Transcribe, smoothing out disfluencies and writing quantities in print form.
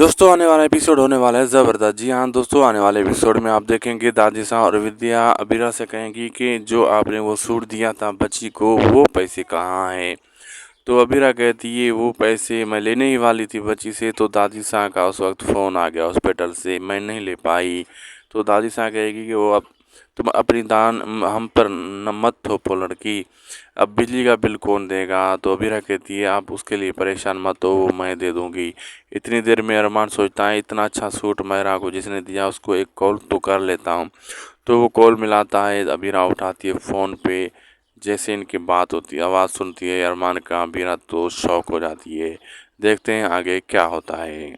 दोस्तों आने वाला एपिसोड होने वाला है ज़बरदस्त। जी हाँ दोस्तों, आने वाले एपिसोड में आप देखेंगे दादी सा और विद्या अबीरा से कहेंगी कि जो आपने वो सूट दिया था बच्ची को, वो पैसे कहाँ हैं। तो अबीरा कहती है वो पैसे मैं लेने ही वाली थी बच्ची से, तो दादी सा का उस वक्त फ़ोन आ गया हॉस्पिटल से, मैं नहीं ले पाई। तो दादी सा कहेगी कि वो अब तुम अपनी दान हम पर न मत थोपो लड़की, अब बिजली का बिल कौन देगा। तो अबीरा कहती है आप उसके लिए परेशान मत हो, वो मैं दे दूँगी। इतनी देर में अरमान सोचता है इतना अच्छा सूट मेहरा को जिसने दिया उसको एक कॉल तो कर लेता हूँ। तो वो कॉल मिलाता है, अबीरा उठाती है फ़ोन पे। जैसे इनकी बात होती है, आवाज़ सुनती है अरमान का, अबीरा तो शॉक हो जाती है। देखते हैं आगे क्या होता है।